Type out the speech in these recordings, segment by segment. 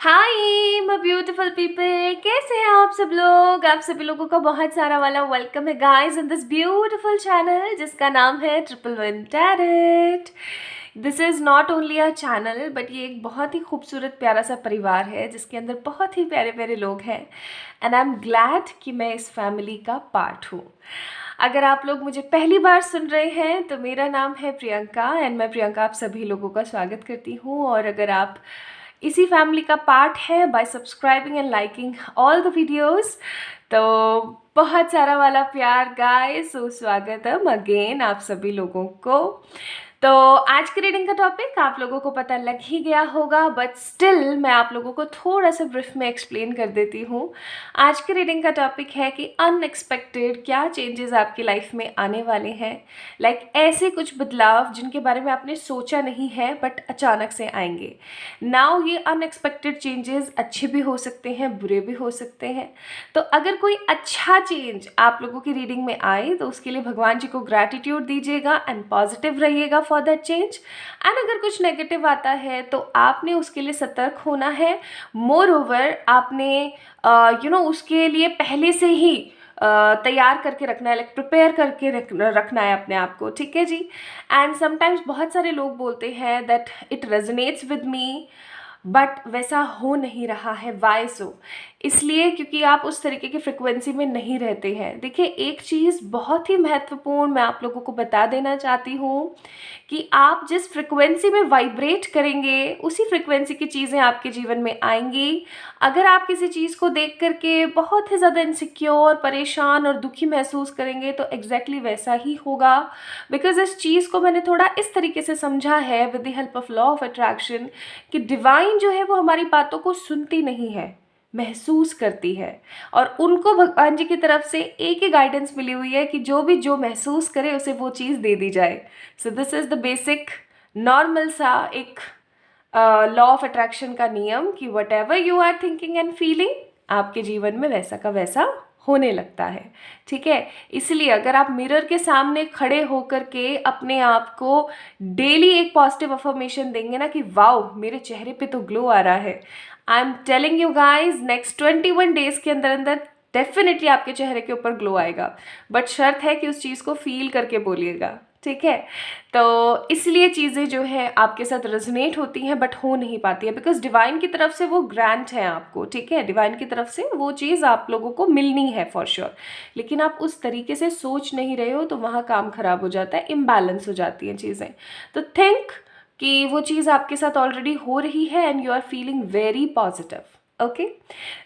Hi my beautiful people, कैसे हैं आप सब लोग। आप सभी लोगों का बहुत सारा वाला वेलकम है guys in this beautiful channel जिसका नाम है triple one tarot. This is not only a channel but ये एक बहुत ही खूबसूरत प्यारा सा परिवार है जिसके अंदर बहुत ही प्यारे प्यारे लोग हैं एंड आई एम ग्लैड कि मैं इस फैमिली का पार्ट हूँ। अगर आप लोग मुझे पहली बार सुन रहे हैं तो मेरा नाम है प्रियंका एंड मैं प्रियंका आप सभी लोगों का स्वागत करती हूँ। और अगर आप इसी फैमिली का पार्ट है bye subscribing and liking all the videos तो बहुत सारा वाला प्यार गाइस। सो स्वागतम अगेन आप सभी लोगों को। तो आज की रीडिंग का टॉपिक आप लोगों को पता लग ही गया होगा बट स्टिल मैं आप लोगों को थोड़ा सा ब्रीफ में एक्सप्लेन कर देती हूँ। आज की रीडिंग का टॉपिक है कि अनएक्सपेक्टेड क्या चेंजेस आपकी लाइफ में आने वाले हैं। लाइक ऐसे कुछ बदलाव जिनके बारे में आपने सोचा नहीं है बट अचानक से आएंगे। नाउ ये अनएक्सपेक्टेड चेंजेस अच्छे भी हो सकते हैं, बुरे भी हो सकते हैं। तो अगर कोई अच्छा चेंज आप लोगों की रीडिंग में आए तो उसके लिए भगवान जी को ग्रैटिट्यूड दीजिएगा एंड पॉजिटिव रहिएगा फॉर दैट चेंज। एंड अगर कुछ नेगेटिव आता है तो आपने उसके लिए सतर्क होना है। मोर ओवर आपने उसके लिए पहले से ही तैयार करके रखना है, लाइक प्रिपेयर करके रखना है अपने आप को, ठीक है जी। एंड समटाइम्स बहुत सारे लोग बोलते हैं that it resonates with me but वैसा हो नहीं रहा है। वाई सो? इसलिए क्योंकि आप उस तरीके की फ्रिक्वेंसी में नहीं रहते हैं। देखिए एक चीज़ बहुत ही महत्वपूर्ण मैं आप लोगों को बता देना चाहती हूँ कि आप जिस फ्रिक्वेंसी में वाइब्रेट करेंगे उसी फ्रिक्वेंसी की चीज़ें आपके जीवन में आएंगी। अगर आप किसी चीज़ को देख करके बहुत ही ज़्यादा इनसिक्योर, परेशान और दुखी महसूस करेंगे तो एग्जैक्टली वैसा ही होगा। बिकॉज इस चीज़ को मैंने थोड़ा इस तरीके से समझा है with the help of law of attraction कि डिवाइन जो है वो हमारी बातों को सुनती नहीं है, महसूस करती है। और उनको भगवान जी की तरफ से एक ही गाइडेंस मिली हुई है कि जो महसूस करे उसे वो चीज़ दे दी जाए। So this is the basic normal सा एक लॉ ऑफ अट्रैक्शन का नियम कि whatever you are thinking and feeling आपके जीवन में वैसा का वैसा होने लगता है, ठीक है। इसलिए अगर आप मिरर के सामने खड़े होकर के अपने आप को डेली एक पॉजिटिव अफर्मेशन देंगे ना कि वाओ मेरे चेहरे पे तो ग्लो आ रहा है, I am telling you guys next 21 days के अंदर अंदर डेफिनेटली आपके चेहरे के ऊपर ग्लो आएगा। बट शर्त है कि उस चीज़ को फील करके बोलिएगा, ठीक है। तो इसलिए चीज़ें जो है आपके साथ रेजोनेट होती हैं बट हो नहीं पाती है बिकॉज डिवाइन की तरफ से वो ग्रांट है आपको, ठीक है। डिवाइन की तरफ से वो चीज़ आप लोगों को मिलनी है फॉर श्योर, लेकिन आप उस तरीके से सोच नहीं रहे हो तो वहाँ काम खराब हो जाता है, इम्बैलेंस हो जाती हैं चीज़ें। तो थिंक कि वो चीज़ आपके साथ ऑलरेडी हो रही है and you are feeling very positive. Okay,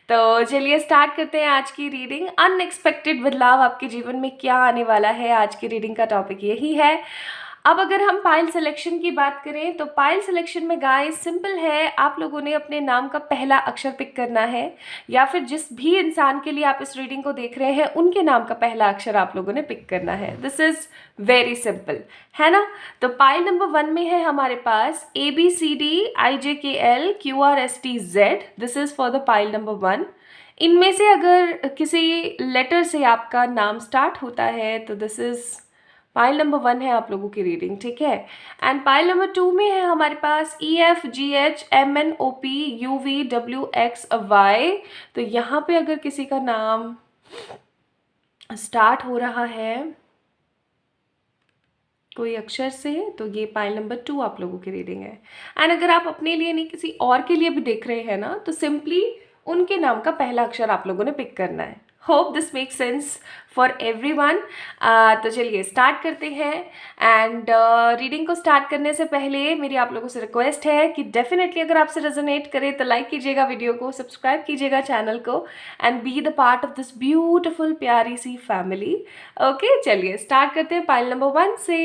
तो चलिए स्टार्ट करते हैं आज की रीडिंग। अनएक्सपेक्टेड बदलाव आपके जीवन में क्या आने वाला है, आज की रीडिंग का टॉपिक यही है। अब अगर हम पाइल सिलेक्शन की बात करें तो पाइल सिलेक्शन में गाइस सिंपल है, आप लोगों ने अपने नाम का पहला अक्षर पिक करना है या फिर जिस भी इंसान के लिए आप इस रीडिंग को देख रहे हैं उनके नाम का पहला अक्षर आप लोगों ने पिक करना है। दिस इज वेरी सिंपल, है ना। तो पाइल नंबर 1 में है हमारे पास ABCDIJKL QRSTZ। This is for the pile number 1। इनमें से अगर किसी लेटर से आपका नाम स्टार्ट होता है तो दिस इज पाइल नंबर 1 है आप लोगों की रीडिंग, ठीक है। एंड पाइल नंबर 2 में है हमारे पास EFGHMNOPUVWXY। तो यहाँ पे अगर किसी का नाम स्टार्ट हो रहा है कोई अक्षर से तो ये पाइल नंबर 2 आप लोगों की रीडिंग है। एंड अगर आप अपने लिए नहीं किसी और के लिए भी देख रहे हैं ना तो सिंपली उनके नाम का पहला अक्षर आप लोगों ने पिक करना है। Hope this make sense for every one. तो चलिए स्टार्ट करते हैं। एंड रीडिंग को स्टार्ट करने से पहले मेरी आप लोगों से रिक्वेस्ट है कि डेफिनेटली अगर आपसे रेजोनेट करे तो लाइक कीजिएगा वीडियो को, सब्सक्राइब कीजिएगा चैनल को and be the part of this beautiful प्यारी सी फैमिली। ओके चलिए स्टार्ट करते हैं पाइल नंबर 1 से।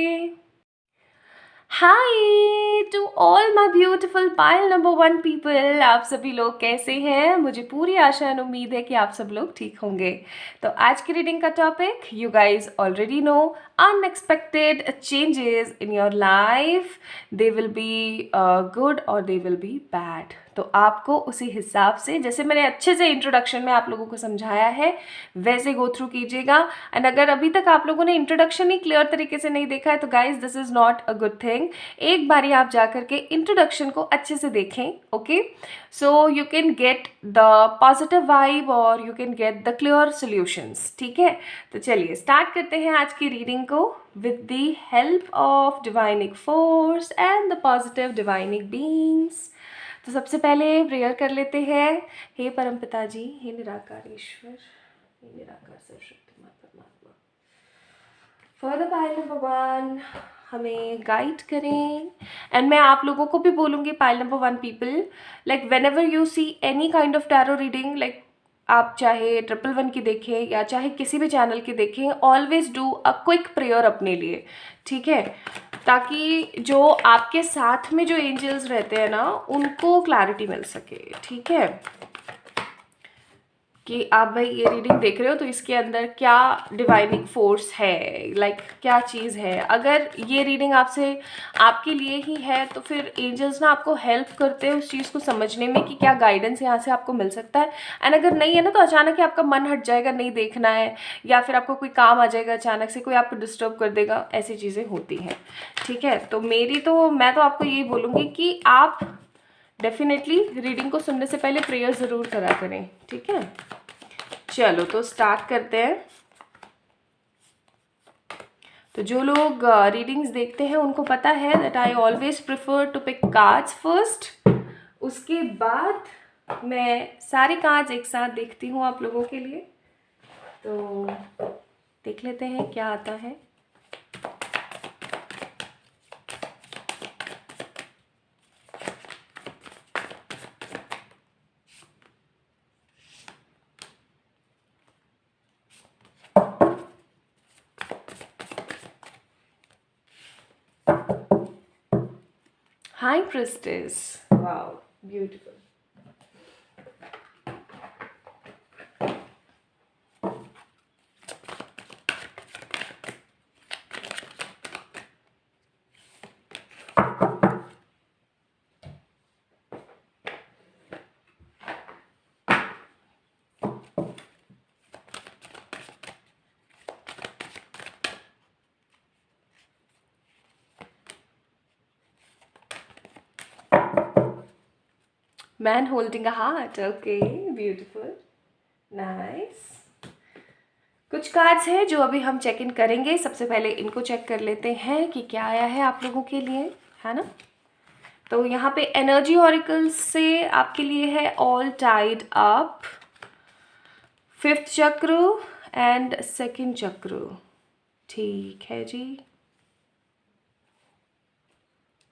Hi to all my beautiful pile number 1 people, आप सभी लोग कैसे हैं। मुझे पूरी आशा और उम्मीद है कि आप सब लोग ठीक होंगे। तो आज की रीडिंग का topic you guys already know, unexpected changes in your life, they will be good और दे विल बी बैड। तो आपको उसी हिसाब से जैसे मैंने अच्छे से इंट्रोडक्शन में आप लोगों को समझाया है वैसे गो थ्रू कीजिएगा। एंड अगर अभी तक आप लोगों ने इंट्रोडक्शन ही क्लियर तरीके से नहीं देखा है तो guys this is not a good thing. Reading, एक बारी आप जा कर के इंट्रोडक्शन को अच्छे से देखें, okay, so you can get the positive vibe और you can get the clear solutions, ठीक है। तो चलिए स्टार्ट करते हैं आज की रीडिंग को with the help of divinic force and the positive divinic beings. तो सबसे पहले प्रेयर कर लेते हैं। हे परम पिताजी, हे निराकार ईश्वर, हे निराकार सर्वशक्तिमान परमात्मा, फॉर द पाइल नंबर 1 हमें गाइड करें। एंड मैं आप लोगों को भी बोलूँगी, pile number 1 people, like when ever you see any kind of tarot reading, like आप चाहे 111 की देखें या चाहे किसी भी चैनल की देखें, always do a quick prayer अपने लिए, ठीक है, ताकि जो आपके साथ में जो एंजल्स रहते हैं ना, उनको क्लैरिटी मिल सके, ठीक है, कि आप भाई ये रीडिंग देख रहे हो तो इसके अंदर क्या डिवाइनिंग फोर्स है, लाइक क्या चीज़ है। अगर ये रीडिंग आपसे आपके लिए ही है तो फिर एंजल्स ना आपको हेल्प करते हैं उस चीज़ को समझने में कि क्या गाइडेंस यहाँ से आपको मिल सकता है। एंड अगर नहीं है ना, तो अचानक ही आपका मन हट जाएगा, नहीं देखना है, या फिर आपको कोई काम आ जाएगा, अचानक से कोई आपको डिस्टर्ब कर देगा, ऐसी चीज़ें होती हैं, ठीक है। तो मैं तो आपको यही बोलूँगी कि आप डेफिनेटली रीडिंग को सुनने से पहले प्रेयर ज़रूर करा करें, ठीक है। चलो तो स्टार्ट करते हैं। तो जो लोग रीडिंग्स देखते हैं उनको पता है that I always prefer to pick cards first, उसके बाद मैं सारे कार्ड्स एक साथ देखती हूँ आप लोगों के लिए। तो देख लेते हैं क्या आता है। High Priestess, wow, beautiful. Man holding a heart, okay, beautiful, nice. कुछ कार्ड्स हैं जो अभी हम चेक इन करेंगे। सबसे पहले इनको चेक कर लेते हैं कि क्या आया है आप लोगों के लिए, है ना। तो यहाँ पे एनर्जी ऑरिकल्स से आपके लिए है ऑल टाइड अप, 5th चक्र एंड 2nd चक्र, ठीक है जी।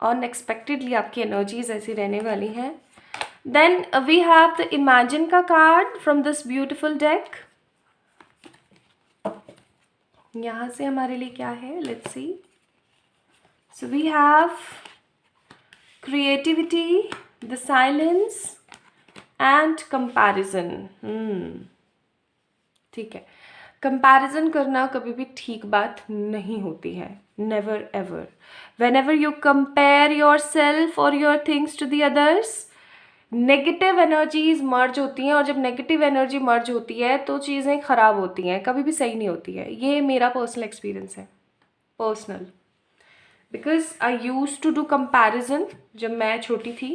अनएक्सपेक्टेडली आपकी एनर्जीज ऐसी रहने वाली हैं। Then we have the Imagine का card from this beautiful deck. यहाँ से हमारे लिए क्या है, let's see. So we have creativity, the silence and comparison. ठीक है, कंपैरिजन करना कभी भी ठीक बात नहीं होती है, never ever. Whenever you compare yourself or your things to the others, negative energies merge होती हैं, और जब नेगेटिव एनर्जी मर्ज होती है तो चीज़ें ख़राब होती हैं, कभी भी सही नहीं होती है। ये मेरा पर्सनल एक्सपीरियंस है, personal, because I use to do comparison जब मैं छोटी थी,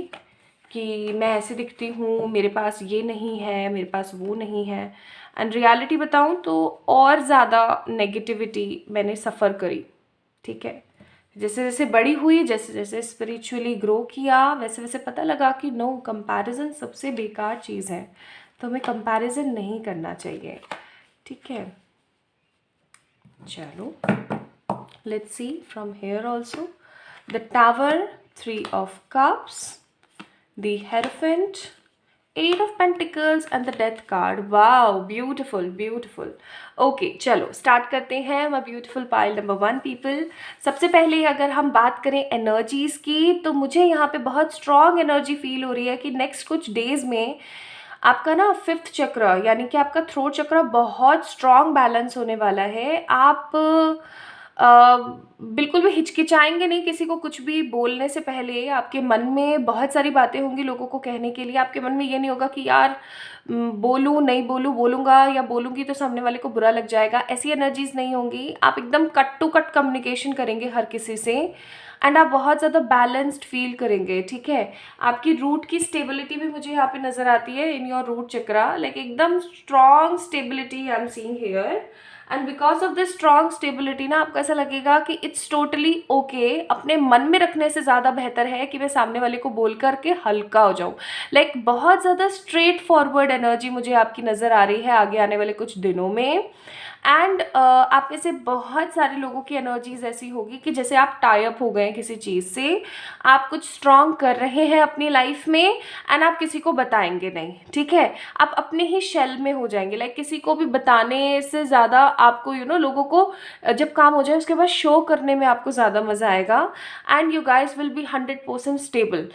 कि मैं ऐसे दिखती हूँ, मेरे पास ये नहीं है, मेरे पास वो नहीं है। एंड रियलिटी बताऊँ तो और ज़्यादा नेगेटिविटी मैंने सफ़र करी, ठीक है। जैसे जैसे बड़ी हुई, जैसे जैसे स्पिरिचुअली ग्रो किया, वैसे वैसे पता लगा कि नो, कंपैरिजन सबसे बेकार चीज़ है, तो हमें कंपैरिजन नहीं करना चाहिए, ठीक है। चलो let's see from here also the tower, 3 of cups, the hierophant, 8 of Pentacles and the Death card. Wow, beautiful, beautiful. Okay, चलो स्टार्ट करते हैं my beautiful pile number 1 people. सबसे पहले अगर हम बात करें एनर्जीज़ की, तो मुझे यहाँ पे बहुत स्ट्रॉन्ग एनर्जी फील हो रही है कि नेक्स्ट कुछ डेज़ में आपका ना 5th चक्र यानी कि आपका थ्रोट चक्र बहुत स्ट्रॉन्ग बैलेंस होने वाला है। आप बिल्कुल भी हिचकिचाएंगे नहीं किसी को कुछ भी बोलने से पहले। आपके मन में बहुत सारी बातें होंगी लोगों को कहने के लिए। आपके मन में ये नहीं होगा कि यार बोलूँ नहीं बोलूँ, बोलूँगा या बोलूँगी तो सामने वाले को बुरा लग जाएगा, ऐसी एनर्जीज नहीं होंगी। आप एकदम कट टू कट कम्युनिकेशन करेंगे हर किसी से। एंड आप बहुत ज़्यादा बैलेंस्ड फील करेंगे, ठीक है। आपकी रूट की स्टेबिलिटी भी मुझे यहाँ पे नज़र आती है in your root chakra, like एकदम strong stability I am seeing here. And because of this strong stability ना आपको ऐसा लगेगा कि इट्स टोटली ओके, अपने मन में रखने से ज़्यादा बेहतर है कि मैं सामने वाले को बोल करके हल्का हो जाऊँ। लाइक बहुत ज़्यादा स्ट्रेट फॉरवर्ड एनर्जी मुझे आपकी नज़र आ रही है आगे आने वाले कुछ दिनों में। एंड आप में से बहुत सारे लोगों की एनर्जीज ऐसी होगी कि जैसे आप टाई अप हो गए हैं किसी चीज़ से, आप कुछ स्ट्रॉन्ग कर रहे हैं अपनी लाइफ में एंड आप किसी को बताएंगे नहीं, ठीक है। आप अपने ही शेल में हो जाएंगे, लाइक किसी को भी बताने से ज़्यादा आपको लोगों को जब काम हो जाए उसके बाद शो करने में आपको ज़्यादा मज़ा आएगा। And you guys will be 100% stable.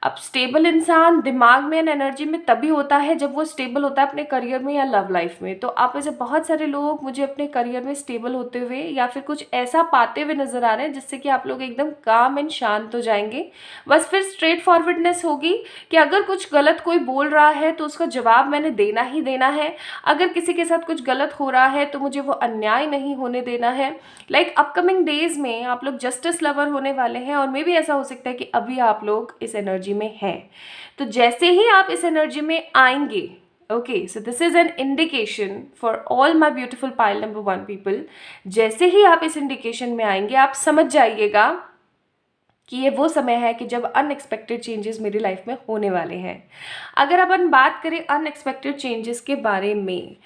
अब स्टेबल इंसान दिमाग में एंड एनर्जी में तभी होता है जब वो स्टेबल होता है अपने करियर में या लव लाइफ में। तो आप ऐसे बहुत सारे लोग मुझे अपने करियर में स्टेबल होते हुए या फिर कुछ ऐसा पाते हुए नजर आ रहे हैं जिससे कि आप लोग एकदम काम एंड शांत हो जाएंगे। बस फिर स्ट्रेट फॉरवर्डनेस होगी कि अगर कुछ गलत कोई बोल रहा है तो उसका जवाब मैंने देना ही देना है। अगर किसी के साथ कुछ गलत हो रहा है तो मुझे वो अन्याय नहीं होने देना है। लाइक अपकमिंग डेज में आप लोग जस्टिस लवर होने वाले हैं और मे भी ऐसा हो सकता है कि अभी आप लोग इस एनर्जी में हैं। तो जैसे ही आप इस एनर्जी में आएंगे, okay, so this is an indication for all my beautiful pile number 1 people. जैसे ही आप इस इंडिकेशन में आएंगे आप समझ जाइएगा कि ये वो समय है कि जब अनएक्सपेक्टेड चेंजेस मेरी लाइफ में होने वाले हैं। अगर अपन बात करें अनएक्सपेक्टेड चेंजेस के बारे में,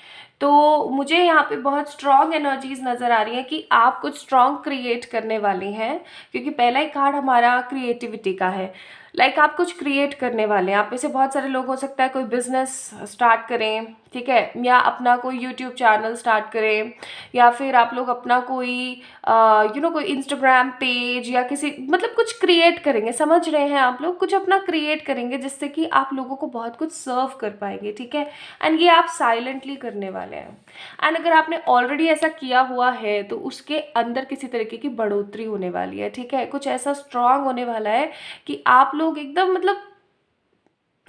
तो मुझे यहाँ पे बहुत स्ट्रॉन्ग एनर्जीज नज़र आ रही हैं कि आप कुछ स्ट्रॉन्ग क्रिएट करने वाले हैं, क्योंकि पहला ही कार्ड हमारा क्रिएटिविटी का है। लाइक आप कुछ क्रिएट करने वाले हैं। आप में से बहुत सारे लोग हो सकता है कोई बिजनेस स्टार्ट करें, ठीक है, या अपना कोई यूट्यूब चैनल स्टार्ट करें, या फिर आप लोग अपना कोई कोई इंस्टाग्राम पेज या किसी मतलब कुछ क्रिएट करेंगे। समझ रहे हैं आप लोग, कुछ अपना क्रिएट करेंगे जिससे कि आप लोगों को बहुत कुछ सर्व कर पाएंगे, ठीक है। एंड ये आप साइलेंटली करने वाले हैं। एंड अगर आपने ऑलरेडी ऐसा किया हुआ है तो उसके अंदर किसी तरीके की बढ़ोतरी होने वाली है, ठीक है। कुछ ऐसा स्ट्रांग होने वाला है कि आप लोग एकदम मतलब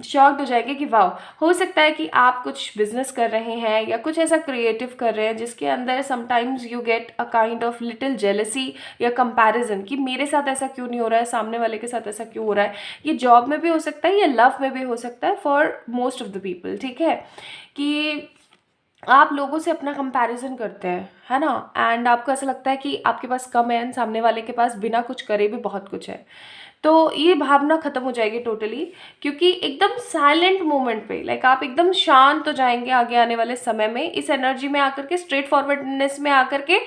शॉक्ड हो जाएंगे कि वाह। हो सकता है कि आप कुछ बिजनेस कर रहे हैं या कुछ ऐसा क्रिएटिव कर रहे हैं जिसके अंदर sometimes you get a kind of little jealousy या कंपैरिजन कि मेरे साथ ऐसा क्यों नहीं हो रहा है, सामने वाले के साथ ऐसा क्यों हो रहा है। ये जॉब में भी हो सकता है, ये लव में भी हो सकता है for most of the people, ठीक है। कि आप लोगों से अपना कंपैरिजन करते हैं, है ना। एंड आपको ऐसा लगता है कि आपके पास कम है एंड सामने वाले के पास बिना कुछ करे भी बहुत कुछ है। तो ये भावना ख़त्म हो जाएगी टोटली, क्योंकि एकदम साइलेंट मोमेंट पे लाइक आप एकदम शांत हो जाएंगे आगे आने वाले समय में। इस एनर्जी में आकर के, स्ट्रेट फॉरवर्डनेस में आकर के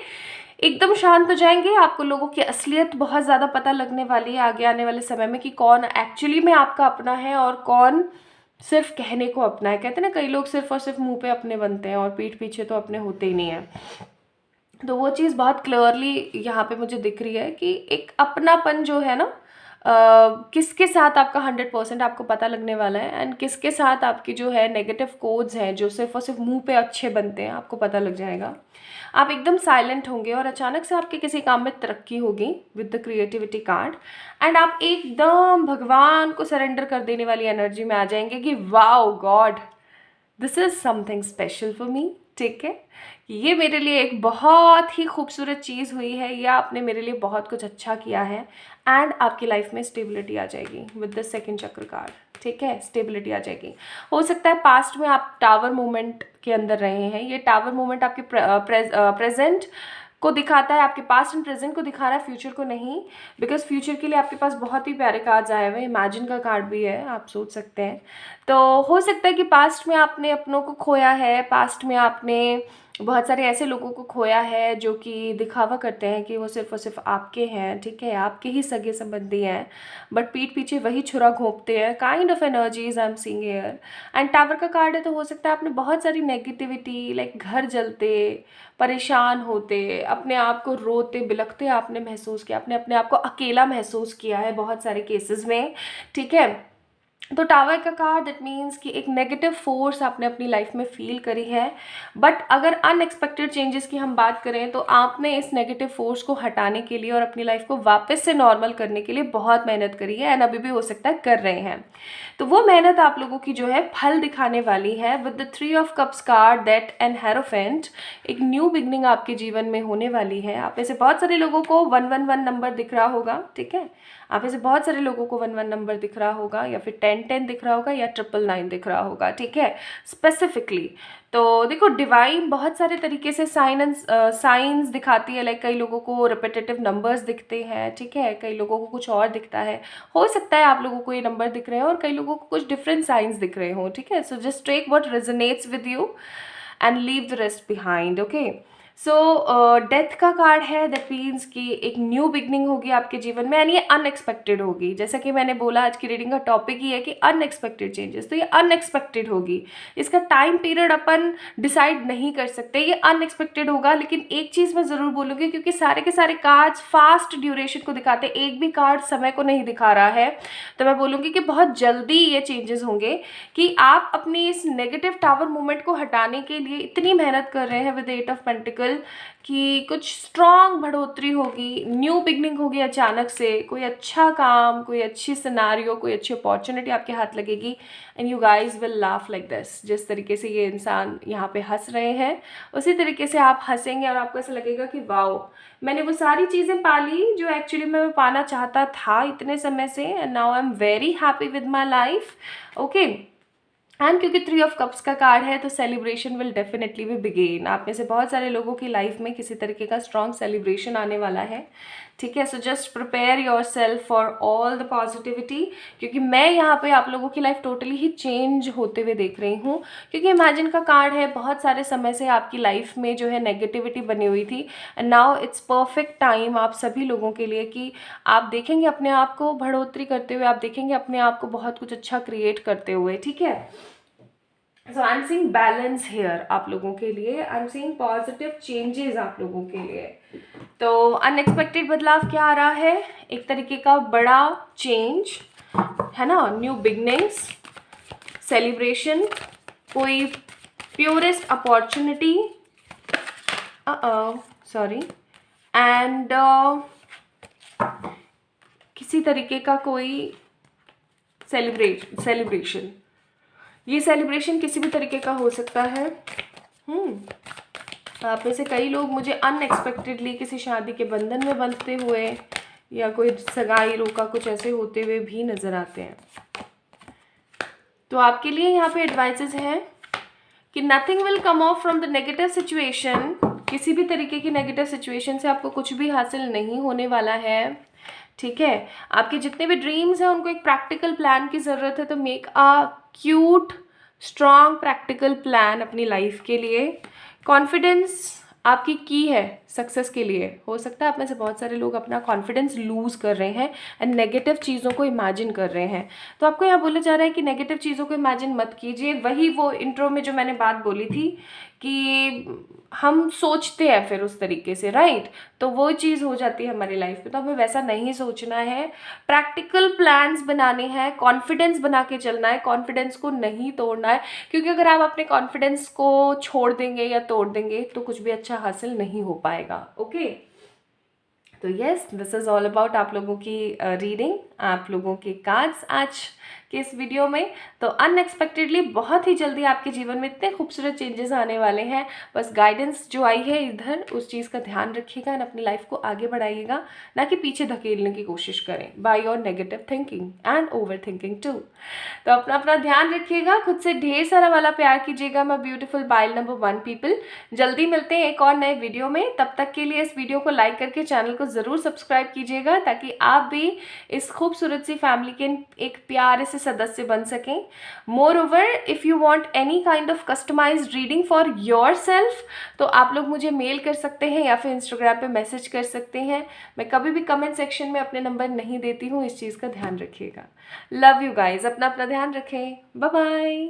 एकदम शांत हो जाएंगे। आपको लोगों की असलियत बहुत ज़्यादा पता लगने वाली है आगे आने वाले समय में कि कौन एक्चुअली में आपका अपना है और कौन सिर्फ कहने को अपना है। कहते हैं ना, कई लोग सिर्फ और सिर्फ मुंह पे अपने बनते हैं और पीठ पीछे तो अपने होते ही नहीं है। तो वो चीज़ बहुत क्लियरली यहाँ पे मुझे दिख रही है कि एक अपनापन जो है ना, किसके साथ आपका 100% आपको पता लगने वाला है एंड किसके साथ आपकी जो है नेगेटिव कोड्स हैं जो सिर्फ और सिर्फ मुंह पे अच्छे बनते हैं, आपको पता लग जाएगा। आप एकदम साइलेंट होंगे और अचानक से आपके किसी काम में तरक्की होगी with the creativity card. And आप एकदम भगवान को सरेंडर कर देने वाली एनर्जी में आ जाएंगे कि wow God, this is something special for me, ठीक है। ये मेरे लिए एक बहुत ही खूबसूरत चीज़ हुई है, या आपने मेरे लिए बहुत कुछ अच्छा किया है। एंड आपकी लाइफ में स्टेबिलिटी आ जाएगी विद द सेकंड चक्र कार्ड, ठीक है। स्टेबिलिटी आ जाएगी। हो सकता है पास्ट में आप टावर मोमेंट के अंदर रहे हैं। ये टावर मोमेंट आपके प्रेजेंट को दिखाता है, आपके पास्ट एंड प्रेजेंट को दिखा रहा है, फ्यूचर को नहीं। बिकॉज फ्यूचर के लिए आपके पास बहुत ही प्यारे कार्ड्स आए हुए हैं। इमेजिन का कार्ड भी है, आप सोच सकते हैं। तो हो सकता है कि पास्ट में आपने अपनों को खोया है, पास्ट में आपने बहुत सारे ऐसे लोगों को खोया है जो कि दिखावा करते हैं कि वो सिर्फ और सिर्फ आपके हैं, ठीक है, आपके ही सगे संबंधी हैं, बट पीठ पीछे वही छुरा घोंपते हैं। Kind of energies I am seeing here. And tower का कार्ड है, तो हो सकता है आपने बहुत सारी नेगेटिविटी लाइक घर जलते, परेशान होते, अपने आप को रोते बिलखते आपने महसूस किया, आपने अपने आप को अकेला महसूस किया है बहुत सारे केसेस में, ठीक है। तो टावर का कार्ड दैट मीन्स कि एक नेगेटिव फोर्स आपने अपनी लाइफ में फील करी है, बट अगर अनएक्सपेक्टेड चेंजेस की हम बात करें तो आपने इस नेगेटिव फोर्स को हटाने के लिए और अपनी लाइफ को वापस से नॉर्मल करने के लिए बहुत मेहनत करी है, एंड अभी भी हो सकता है कर रहे हैं। तो वो मेहनत आप लोगों की जो है फल दिखाने वाली है with the 3 of cups card that and hierophant. एक न्यू बिगनिंग आपके जीवन में होने वाली है। आप ऐसे बहुत सारे लोगों को 111 नंबर दिख रहा होगा, ठीक है, आप ऐसे बहुत सारे लोगों को 11 नंबर दिख रहा होगा, या फिर 1010 दिख रहा होगा, या 999 दिख रहा होगा, ठीक है, स्पेसिफिकली। तो देखो डिवाइन बहुत सारे तरीके से साइंस दिखाती है, लाइक कई लोगों को रिपीटेटिव नंबर्स दिखते हैं, ठीक है, कई लोगों को कुछ और दिखता है, हो सकता है आप लोगों को ये नंबर दिख रहे हैं और कई लोगों को कुछ डिफरेंट साइंस दिख रहे हो, ठीक है। So just take what resonates with you and leave the rest behind, okay. So death का कार्ड है, दैट मीन्स कि एक न्यू बिगनिंग होगी आपके जीवन में, एंड ये अनएक्सपेक्टेड होगी। जैसा कि मैंने बोला, आज की रीडिंग का टॉपिक ही है कि अनएक्सपेक्टेड चेंजेस, तो ये अनएक्सपेक्टेड होगी। इसका टाइम पीरियड अपन डिसाइड नहीं कर सकते, ये अनएक्सपेक्टेड होगा। लेकिन एक चीज़ मैं ज़रूर बोलूँगी, क्योंकि सारे के सारे कार्ड्स फास्ट ड्यूरेशन को दिखाते हैं, एक भी कार्ड समय को नहीं दिखा रहा है, तो मैं बोलूँगी कि बहुत जल्दी ये चेंजेस होंगे कि आप अपनी इस नेगेटिव टावर मूवमेंट को हटाने के लिए इतनी मेहनत कर रहे हैं विद 8 ऑफ पेंटिकल कि कुछ स्ट्रॉन्ग बढ़ोतरी होगी, न्यू बिगनिंग होगी, अचानक से कोई अच्छा काम, कोई अच्छी सिनारियो, कोई अच्छी अपॉर्चुनिटी आपके हाथ लगेगी, and you guys will laugh like this. जिस तरीके से ये इंसान यहाँ पे हंस रहे हैं, उसी तरीके से आप हंसेंगे और आपको ऐसा लगेगा कि वाओ, मैंने वो सारी चीज़ें पाली जो एक्चुअली मैं पाना चाहता था इतने समय से, and now I am very happy with my life, okay. And क्योंकि 3 ऑफ कप्स का कार्ड है तो सेलिब्रेशन विल डेफिनेटली भी बिगेन। आप में से बहुत सारे लोगों की लाइफ में किसी तरीके का स्ट्रॉन्ग सेलिब्रेशन आने वाला है, ठीक है। So just prepare your self for all the positivity, क्योंकि मैं यहाँ पे आप लोगों की लाइफ टोटली ही चेंज होते हुए देख रही हूँ। क्योंकि इमेजिन का कार्ड है, बहुत सारे समय से आपकी लाइफ में जो है नेगेटिविटी बनी हुई थी, and now it's perfect time आप सभी लोगों के लिए कि आप देखेंगे अपने आप को बढ़ोतरी करते हुए, आप देखेंगे अपने आप को बहुत कुछ अच्छा क्रिएट करते हुए, ठीक है। So I am seeing balance here आप लोगों के लिए, I am seeing positive changes आप लोगों के लिए। तो अनएक्सपेक्टेड बदलाव क्या आ रहा है, एक तरीके का बड़ा चेंज है ना, न्यू बिगनिंग्स, सेलिब्रेशन, कोई प्योरेस्ट अपॉर्चुनिटी, सॉरी, एंड किसी तरीके का कोई सेलिब्रेशन। ये सेलिब्रेशन किसी भी तरीके का हो सकता है। आप में से कई लोग मुझे अनएक्सपेक्टेडली किसी शादी के बंधन में बंधते हुए या कोई सगाई रोका कुछ ऐसे होते हुए भी नज़र आते हैं। तो आपके लिए यहाँ पे एडवाइसेस हैं कि nothing will come of from the negative situation. किसी भी तरीके की नेगेटिव सिचुएशन से आपको कुछ भी हासिल नहीं होने वाला है, ठीक है। आपके जितने भी ड्रीम्स हैं उनको एक प्रैक्टिकल प्लान की ज़रूरत है, तो make a cute strong practical plan अपनी लाइफ के लिए। कॉन्फिडेंस आपकी की है सक्सेस के लिए। हो सकता है आप में से बहुत सारे लोग अपना कॉन्फिडेंस लूज़ कर रहे हैं एंड नेगेटिव चीज़ों को इमेजिन कर रहे हैं, तो आपको यहाँ बोला जा रहा है कि नेगेटिव चीज़ों को इमेजिन मत कीजिए। वही वो इंट्रो में जो मैंने बात बोली थी कि हम सोचते हैं फिर उस तरीके से, राइट, तो वो चीज़ हो जाती है हमारी लाइफ में। तो हमें वैसा नहीं सोचना है, प्रैक्टिकल प्लान्स बनाने हैं, कॉन्फिडेंस बना के चलना है, कॉन्फिडेंस को नहीं तोड़ना है। क्योंकि अगर आप अपने कॉन्फिडेंस को छोड़ देंगे या तोड़ देंगे तो कुछ भी अच्छा हासिल नहीं हो पाएगा, ओके। तो yes, this is all about आप लोगों की रीडिंग, आप लोगों के कार्ड्स आज के इस वीडियो में। तो अनएक्सपेक्टेडली बहुत ही जल्दी आपके जीवन में इतने खूबसूरत चेंजेस आने वाले हैं। बस गाइडेंस जो आई है इधर, उस चीज़ का ध्यान रखिएगा एंड अपनी लाइफ को आगे बढ़ाइएगा, ना कि पीछे धकेलने की कोशिश करें by your negative thinking and over thinking too. तो अपना अपना ध्यान रखिएगा, खुद से ढेर सारा वाला प्यार कीजिएगा। My beautiful bile number 1 people. जल्दी मिलते हैं एक और नए वीडियो में। तब तक के लिए इस वीडियो को लाइक करके चैनल को ज़रूर सब्सक्राइब कीजिएगा, ताकि आप भी इस खूबसूरत सी फैमिली के एक प्यारे से सदस्य बन सकें। Moreover, if you want any kind of customized reading for yourself, तो आप लोग मुझे मेल कर सकते हैं या फिर इंस्टाग्राम पे मैसेज कर सकते हैं। मैं कभी भी कमेंट सेक्शन में अपने नंबर नहीं देती हूँ, इस चीज़ का ध्यान रखिएगा। लव यू गाइज, अपना अपना ध्यान रखें। Bye bye.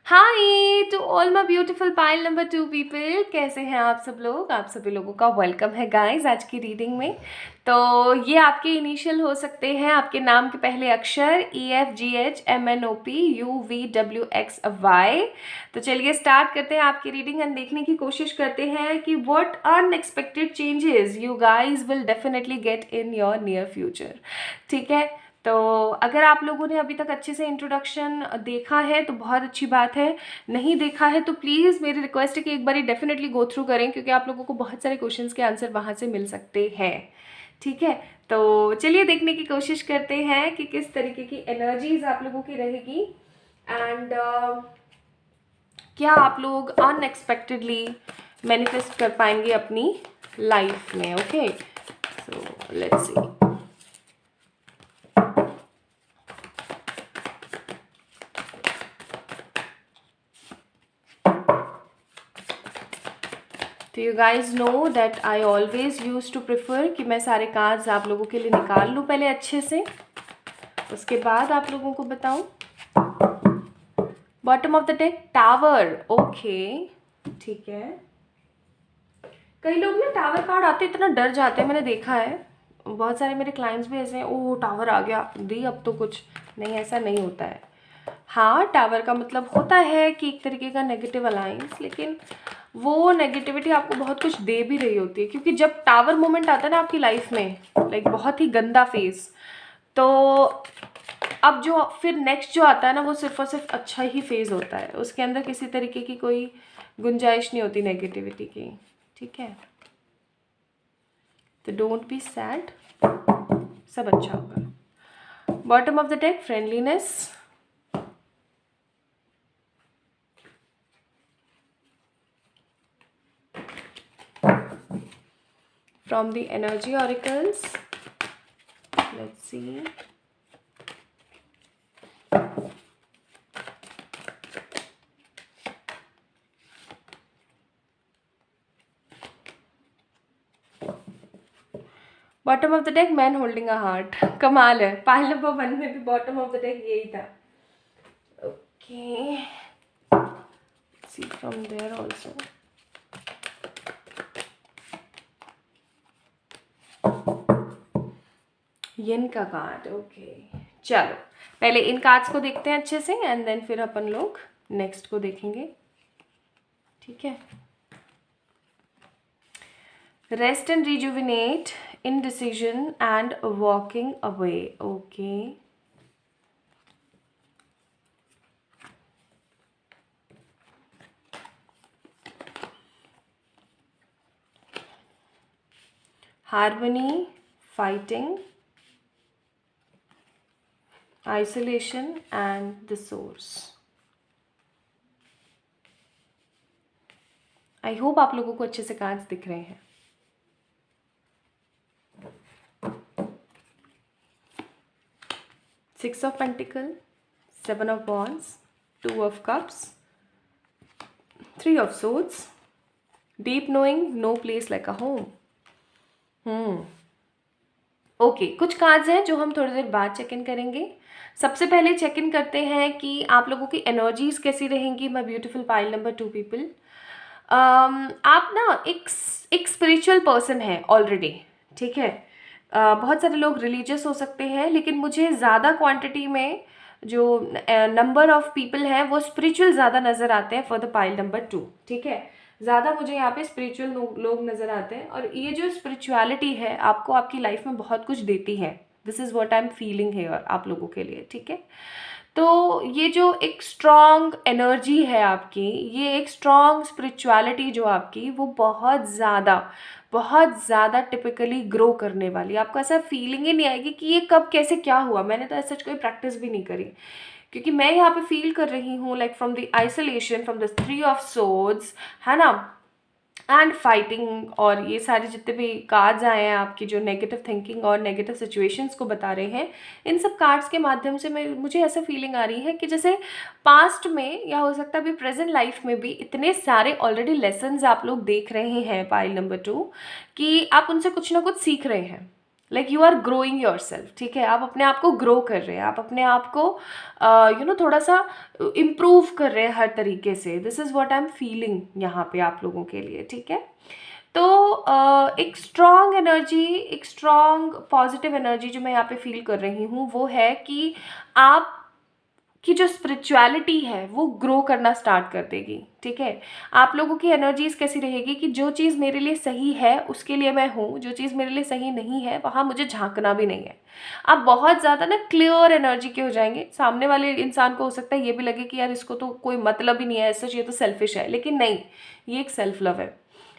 Hi to all my beautiful pile number 2 people, कैसे हैं आप सब लोग। आप सभी लोगों का वेलकम है गाइस आज की रीडिंग में। तो ये आपके इनिशियल हो सकते हैं, आपके नाम के पहले अक्षर EFGHMNOPUVWXY। तो चलिए स्टार्ट करते हैं आपकी रीडिंग एंड देखने की कोशिश करते हैं कि what unexpected changes you guys will definitely get in your near future. ठीक है, तो अगर आप लोगों ने अभी तक अच्छे से इंट्रोडक्शन देखा है तो बहुत अच्छी बात है, नहीं देखा है तो प्लीज़ मेरी रिक्वेस्ट है कि एक बारी डेफिनेटली गो थ्रू करें, क्योंकि आप लोगों को बहुत सारे क्वेश्चंस के आंसर वहाँ से मिल सकते हैं। ठीक है, तो चलिए देखने की कोशिश करते हैं कि किस तरीके की एनर्जीज आप लोगों की रहेगी एंड क्या आप लोग अनएक्सपेक्टेडली मैनिफेस्ट कर पाएंगे अपनी लाइफ में। Okay, so let's see. तो you guys know that I always use to prefer कि मैं सारे कार्ड्स आप लोगों के लिए निकाल लूँ पहले अच्छे से, उसके बाद आप लोगों को बताऊँ। Bottom of the deck tower. Okay ठीक है, कई लोग ना टावर कार्ड आते इतना डर जाते हैं, मैंने देखा है बहुत सारे मेरे क्लाइंट्स भी ऐसे हैं, ओह टावर आ गया दी अब तो कुछ नहीं, ऐसा नहीं होता है। हाँ, टावर का मतलब होता है कि एक तरीके का नेगेटिव अलायंस, लेकिन वो नेगेटिविटी आपको बहुत कुछ दे भी रही होती है, क्योंकि जब टावर मोमेंट आता है ना आपकी लाइफ में, लाइक बहुत ही गंदा फेज, तो अब जो फिर नेक्स्ट जो आता है ना वो सिर्फ और सिर्फ अच्छा ही फेज होता है, उसके अंदर किसी तरीके की कोई गुंजाइश नहीं होती नेगेटिविटी की। ठीक है, तो डोंट बी सैड, सब अच्छा होगा। Bottom of the deck friendliness. From the energy oracles, let's see. Bottom of the deck man holding a heart. कमाल है, पाइल नंबर 1 में भी बॉटम ऑफ द डेक यही था। Okay, see from there also. यन का कार्ड। ओके, चलो पहले इन कार्ड्स को देखते हैं अच्छे से एंड देन फिर अपन लोग नेक्स्ट को देखेंगे। ठीक है, rest and rejuvenate, indecision and walking away. Okay, harmony, fighting, isolation and the source. I hope आप लोगों को अच्छे से कार्ड्स दिख रहे हैं। Six of Pentacles, Seven of Wands, Two of Cups, Three of Swords, Deep knowing, no place like a home. Okay, कुछ cards हैं जो हम थोड़ी देर बाद चेक इन करेंगे। सबसे पहले चेक इन करते हैं कि आप लोगों की एनर्जीज कैसी रहेंगी। My beautiful pile number 2 people, आप ना एक स्पिरिचुअल पर्सन है ऑलरेडी। ठीक है, बहुत सारे लोग रिलीजियस हो सकते हैं, लेकिन मुझे ज़्यादा क्वांटिटी में जो नंबर ऑफ पीपल हैं वो स्पिरिचुअल ज़्यादा नज़र आते हैं फॉर द पाइल नंबर 2। ठीक है, ज़्यादा मुझे यहाँ पे स्पिरिचुअल लोग नज़र आते हैं, और ये जो स्पिरिचुअलिटी है आपको आपकी लाइफ में बहुत कुछ देती है। This is what I am feeling है आप लोगों के लिए। ठीक है, तो ये जो एक स्ट्रॉन्ग एनर्जी है आपकी, ये एक स्ट्रॉन्ग स्पिरिचुअलिटी जो आपकी, वो बहुत ज़्यादा टिपिकली ग्रो करने वाली। आपको ऐसा फीलिंग ही नहीं आएगी कि ये कब कैसे क्या हुआ। मैंने तो ऐसा कोई प्रैक्टिस भी नहीं करी, क्योंकि मैं यहाँ पे फील कर रही हूँ like from the isolation, from the 3 of swords, है ना, एंड फाइटिंग, और ये सारे जितने भी कार्ड्स आए हैं आपकी जो नेगेटिव थिंकिंग और नेगेटिव सिचुएशंस को बता रहे हैं, इन सब कार्ड्स के माध्यम से मुझे ऐसा फीलिंग आ रही है कि जैसे पास्ट में या हो सकता है अभी प्रेजेंट लाइफ में भी इतने सारे ऑलरेडी लेसन्स आप लोग देख रहे हैं पाइल नंबर 2, कि आप उनसे कुछ ना कुछ सीख रहे हैं। Like you are growing yourself, ठीक है, आप अपने आप को ग्रो कर रहे हैं, आप अपने आप को थोड़ा सा इम्प्रूव कर रहे हैं हर तरीके से. This is what I am feeling यहाँ पे आप लोगों के लिए, ठीक है. तो एक स्ट्रॉन्ग एनर्जी, एक स्ट्रॉन्ग पॉजिटिव एनर्जी जो मैं यहाँ पे फील कर रही हूँ वो है कि आप की जो स्पिरिचुअलिटी है वो ग्रो करना स्टार्ट कर देगी, ठीक है. आप लोगों की एनर्जीज कैसी रहेगी कि जो चीज़ मेरे लिए सही है उसके लिए मैं हूँ, जो चीज़ मेरे लिए सही नहीं है वहाँ मुझे झांकना भी नहीं है. आप बहुत ज़्यादा ना क्लियर एनर्जी के हो जाएंगे. सामने वाले इंसान को हो सकता है ये भी लगे कि यार इसको तो कोई मतलब ही नहीं है, ऐसा ये तो सेल्फिश है, लेकिन नहीं, ये एक सेल्फ लव है.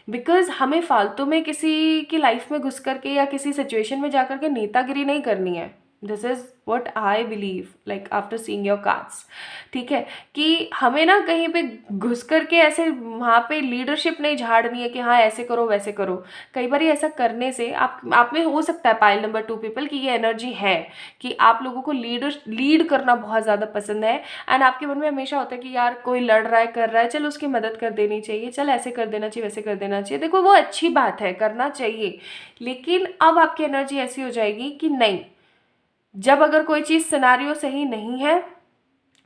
बिकॉज हमें फालतू में किसी की लाइफ में घुस करके या किसी सिचुएशन में जा करके नेतागिरी नहीं करनी है. This is what I believe, like after seeing your cards, ठीक है, कि हमें ना कहीं पे घुस करके ऐसे वहाँ पे लीडरशिप नहीं झाड़नी है कि हाँ ऐसे करो वैसे करो. कई बार ऐसा करने से आप में हो सकता है पाइल नंबर 2 पीपल की ये एनर्जी है कि आप लोगों को लीड करना बहुत ज़्यादा पसंद है. एंड आपके मन में हमेशा होता है कि यार कोई लड़ रहा है कर रहा है, चल उसकी मदद कर देनी चाहिए, चल ऐसे कर देना चाहिए वैसे कर देना चाहिए. देखो वो अच्छी बात है, करना चाहिए, लेकिन अब आपकी एनर्जी ऐसी हो जाएगी कि नहीं, जब अगर कोई चीज़ सिनेरियो सही नहीं है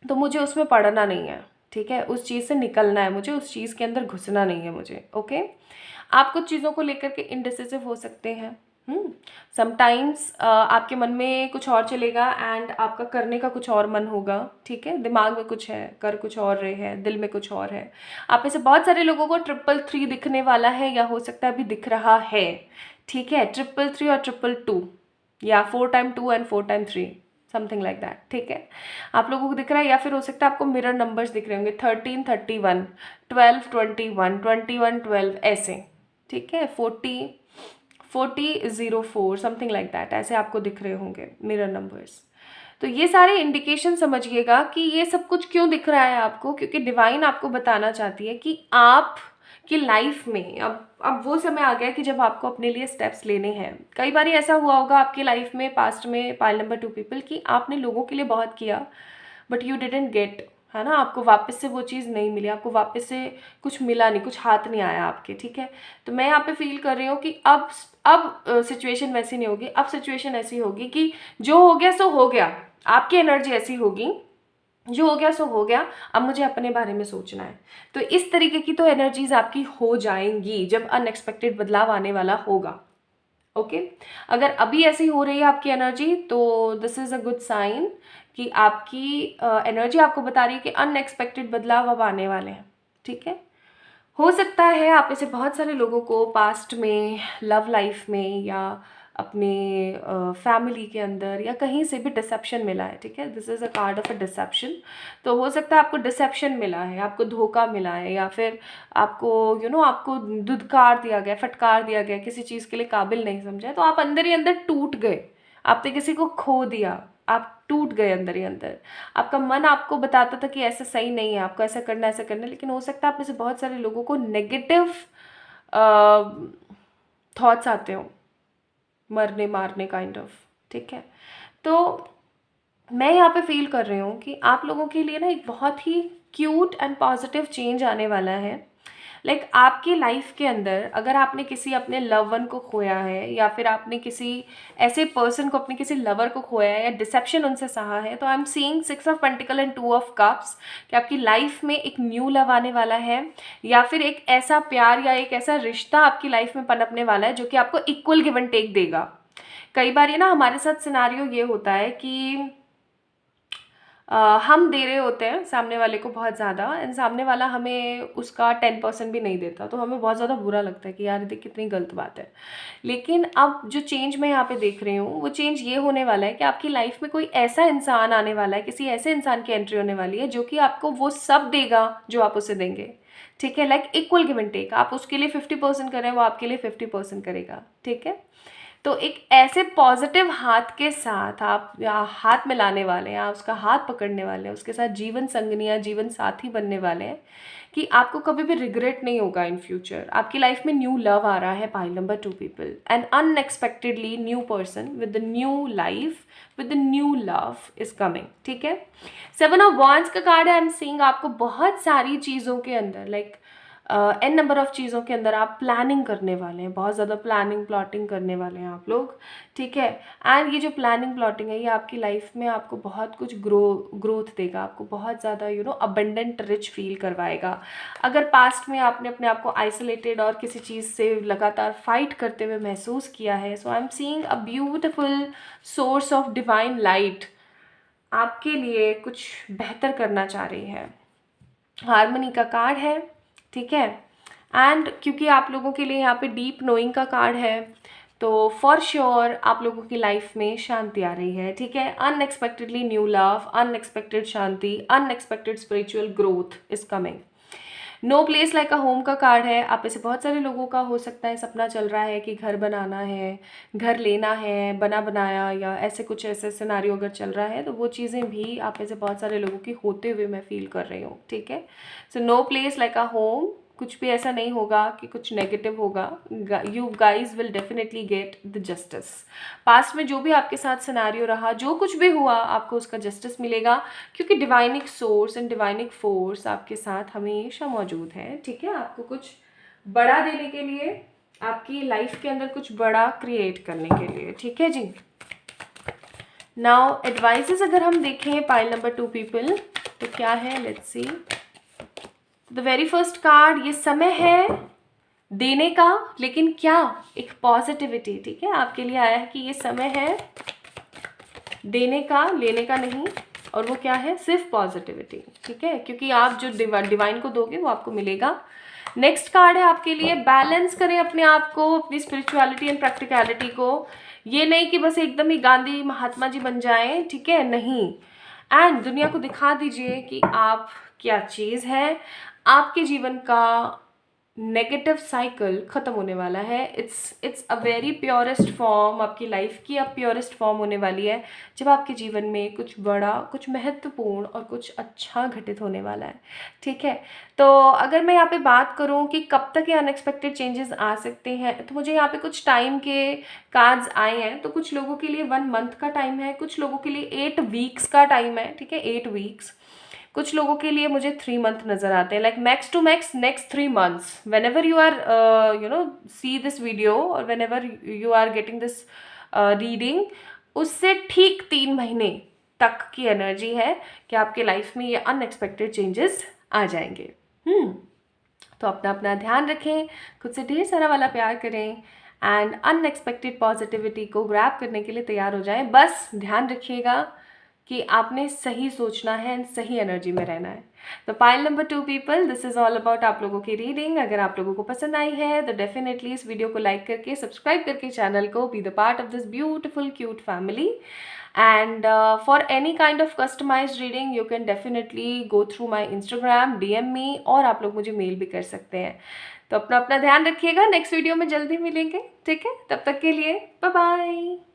तो मुझे उसमें पढ़ना नहीं है, ठीक है, उस चीज़ से निकलना है, मुझे उस चीज़ के अंदर घुसना नहीं है मुझे. ओके. आप कुछ चीज़ों को लेकर के इनडिसिसिव हो सकते हैं. समटाइम्स आपके मन में कुछ और चलेगा एंड आपका करने का कुछ और मन होगा, ठीक है, दिमाग में कुछ है, कर कुछ और रहे हैं, दिल में कुछ और है. आप में से बहुत सारे लोगों को 333 दिखने वाला है या हो सकता है अभी दिख रहा है, ठीक है, 333 और 222 या 4 time 2 and 4 time 3, something like that, ठीक है, आप लोगों को दिख रहा है. या फिर हो सकता है आपको मिरर नंबर्स दिख रहे होंगे 13 31 12 21 21 12 ऐसे, ठीक है, 40 04 समथिंग लाइक दैट, ऐसे आपको दिख रहे होंगे मिरर नंबर्स. तो ये सारे इंडिकेशन समझिएगा कि ये सब कुछ क्यों दिख रहा है आपको, क्योंकि डिवाइन आपको बताना चाहती है कि आप कि लाइफ में अब वो समय आ गया कि जब आपको अपने लिए स्टेप्स लेने हैं. कई बार ऐसा हुआ होगा आपकी लाइफ में पास्ट में पाइल नंबर 2 पीपल कि आपने लोगों के लिए बहुत किया बट यू डिडंट गेट, है ना, आपको वापस से वो चीज़ नहीं मिली, आपको वापस से कुछ मिला नहीं, कुछ हाथ नहीं आया आपके, ठीक है. तो मैं यहाँ पे फील कर रही हूँ कि अब सिचुएशन वैसी नहीं होगी, अब सिचुएशन ऐसी होगी कि जो हो गया सो हो गया. आपकी एनर्जी ऐसी होगी, जो हो गया सो हो गया, अब मुझे अपने बारे में सोचना है. तो इस तरीके की तो एनर्जीज आपकी हो जाएंगी जब अनएक्सपेक्टेड बदलाव आने वाला होगा. ओके. अगर अभी ऐसी हो रही है आपकी एनर्जी तो this is a good sign कि आपकी एनर्जी आपको बता रही है कि अनएक्सपेक्टेड बदलाव अब आने वाले हैं, ठीक है. हो सकता है आप ऐसे बहुत सारे लोगों को पास्ट में लव लाइफ में या अपने फैमिली के अंदर या कहीं से भी डिसेप्शन मिला है, ठीक है. This is a card of a deception. तो हो सकता है आपको डिसेप्शन मिला है, आपको धोखा मिला है, या फिर आपको आपको धुतकार दिया गया, फटकार दिया गया, किसी चीज़ के लिए काबिल नहीं समझा, तो आप अंदर ही अंदर टूट गए, आपने किसी को खो दिया, आप टूट गए अंदर ही अंदर. आपका मन आपको बताता था कि ऐसा सही नहीं है, आपको ऐसा करना ऐसा करना, लेकिन हो सकता है आप में से बहुत सारे लोगों को नेगेटिव थॉट्स आते हो, मरने मारने काइंड ऑफ, ठीक है. तो मैं यहाँ पे फील कर रही हूँ कि आप लोगों के लिए ना एक बहुत ही क्यूट एंड पॉजिटिव चेंज आने वाला है. लाइक आपकी लाइफ के अंदर अगर आपने किसी अपने लव वन को खोया है या फिर आपने किसी ऐसे पर्सन को, अपने किसी लवर को खोया है या डिसेप्शन उनसे सहा है, तो आई am seeing 6 of pentacle and 2 of cups कि आपकी लाइफ में एक न्यू लव आने वाला है, या फिर एक ऐसा प्यार या एक ऐसा रिश्ता आपकी लाइफ में पनपने वाला है जो कि आपको इक्वल गिव एंड टेक देगा. कई बार ये ना हमारे साथ सिनारियो ये होता है कि हम दे रहे होते हैं सामने वाले को बहुत ज़्यादा, एंड सामने वाला हमें उसका 10% भी नहीं देता, तो हमें बहुत ज़्यादा बुरा लगता है कि यार देख कितनी गलत बात है. लेकिन अब जो चेंज मैं यहाँ पे देख रही हूँ वो चेंज ये होने वाला है कि आपकी लाइफ में कोई ऐसा इंसान आने वाला है, किसी ऐसे इंसान की एंट्री होने वाली है जो कि आपको वो सब देगा जो आप उसे देंगे, ठीक है. Like equal give and take, आप उसके लिए 50% करें, वो आपके लिए 50% करेगा, ठीक है. तो एक ऐसे पॉजिटिव हाथ के साथ आप हाथ मिलाने वाले हैं, आप उसका हाथ पकड़ने वाले हैं, उसके साथ जीवन संगनी या जीवन साथी बनने वाले हैं कि आपको कभी भी रिग्रेट नहीं होगा इन फ्यूचर. आपकी लाइफ में न्यू लव आ रहा है, pile number 2 people, and unexpectedly new person with the new life with the new love is coming, ठीक है. 7 ऑफ वॉन्ड्स का कार्ड है. आई एम सीइंग आपको बहुत सारी चीज़ों के अंदर लाइक एन नंबर ऑफ चीज़ों के अंदर आप प्लानिंग करने वाले हैं, बहुत ज़्यादा प्लानिंग प्लॉटिंग करने वाले हैं आप लोग, ठीक है। एंड ये जो प्लानिंग प्लॉटिंग है ये आपकी लाइफ में आपको बहुत कुछ ग्रोथ देगा, आपको बहुत ज़्यादा अबंडेंट रिच फील करवाएगा। अगर पास्ट में आपने अपने आप को आइसोलेटेड और किसी चीज़ से लगातार फाइट करते हुए महसूस किया है, so I am seeing a beautiful source of divine light आपके लिए कुछ बेहतर करना चाह रही है। हारमनी का कार्ड है, ठीक है। एंड क्योंकि आप लोगों के लिए यहाँ पे डीप नोइंग का कार्ड है, तो फॉर श्योर आप लोगों की लाइफ में शांति आ रही है, ठीक है। अनएक्सपेक्टेडली न्यू लव, अनएक्सपेक्टेड शांति, unexpected spiritual growth is coming. No place like a home का कार्ड है। आप ऐसे बहुत सारे लोगों का हो सकता है सपना चल रहा है कि घर बनाना है, घर लेना है, बना बनाया, या ऐसे कुछ ऐसे सिनारियो अगर चल रहा है तो वो चीज़ें भी आप ऐसे बहुत सारे लोगों की होते हुए मैं फील कर रही हूँ, ठीक है। So no place like a home, कुछ भी ऐसा नहीं होगा कि कुछ नेगेटिव होगा। You guys will definitely get the justice. Past में जो भी आपके साथ सिनारियो रहा, जो कुछ भी हुआ, आपको उसका जस्टिस मिलेगा, क्योंकि डिवाइनिक सोर्स एंड डिवाइनिक फोर्स आपके साथ हमेशा मौजूद है, ठीक है। आपको कुछ बड़ा देने के लिए, आपकी लाइफ के अंदर कुछ बड़ा क्रिएट करने के लिए, ठीक है जी। नाउ एडवाइसेस अगर हम देखें पाइल नंबर 2 पीपल, तो क्या है, let's see. The very first card, ये समय है देने का, लेकिन क्या, एक पॉजिटिविटी, ठीक है। आपके लिए आया है कि ये समय है देने का, लेने का नहीं, और वो क्या है, सिर्फ पॉजिटिविटी, ठीक है। क्योंकि आप जो डिवाइन को दोगे वो आपको मिलेगा। नेक्स्ट कार्ड है आपके लिए, बैलेंस करें अपने आप को, अपनी स्पिरिचुअलिटी एंड प्रैक्टिकलिटी को। ये नहीं कि बस एकदम ही गांधी महात्मा जी बन जाएं, ठीक है, नहीं। एंड दुनिया को दिखा दीजिए कि आप क्या चीज़ है। आपके जीवन का नेगेटिव साइकिल ख़त्म होने वाला है। It's a very purest form, आपकी लाइफ की अब प्योरेस्ट फॉर्म होने वाली है, जब आपके जीवन में कुछ बड़ा, कुछ महत्वपूर्ण और कुछ अच्छा घटित होने वाला है, ठीक है। तो अगर मैं यहाँ पे बात करूँ कि कब तक ये अनएक्सपेक्टेड चेंजेस आ सकते हैं, तो मुझे यहाँ पे कुछ टाइम के कार्ड्स आए हैं। तो कुछ लोगों के लिए 1 मंथ का टाइम है, कुछ लोगों के लिए 8 वीक्स का टाइम है, ठीक है, 8 वीक्स। कुछ लोगों के लिए मुझे 3 मंथ नज़र आते हैं, like max to max next 3 months. Whenever you are see this video, और whenever you are getting this reading, उससे ठीक 3 महीने तक की एनर्जी है कि आपके लाइफ में ये अनएक्सपेक्टेड चेंजेस आ जाएंगे। तो अपना अपना ध्यान रखें, खुद से ढेर सारा वाला प्यार करें, एंड अनएक्सपेक्टेड पॉजिटिविटी को ग्रैब करने के लिए तैयार हो जाएं। बस ध्यान रखिएगा कि आपने सही सोचना है एंड सही एनर्जी में रहना है। तो pile number 2 people, this is all about आप लोगों की रीडिंग। अगर आप लोगों को पसंद आई है तो डेफिनेटली इस वीडियो को लाइक करके, सब्सक्राइब करके चैनल को, be the part of this beautiful cute family. And for any kind of customized reading you can definitely go through my Instagram, DM me, और आप लोग मुझे मेल भी कर सकते हैं। तो अपना अपना ध्यान रखिएगा, नेक्स्ट वीडियो में जल्दी मिलेंगे, ठीक है। तब तक के लिए बाय बाय।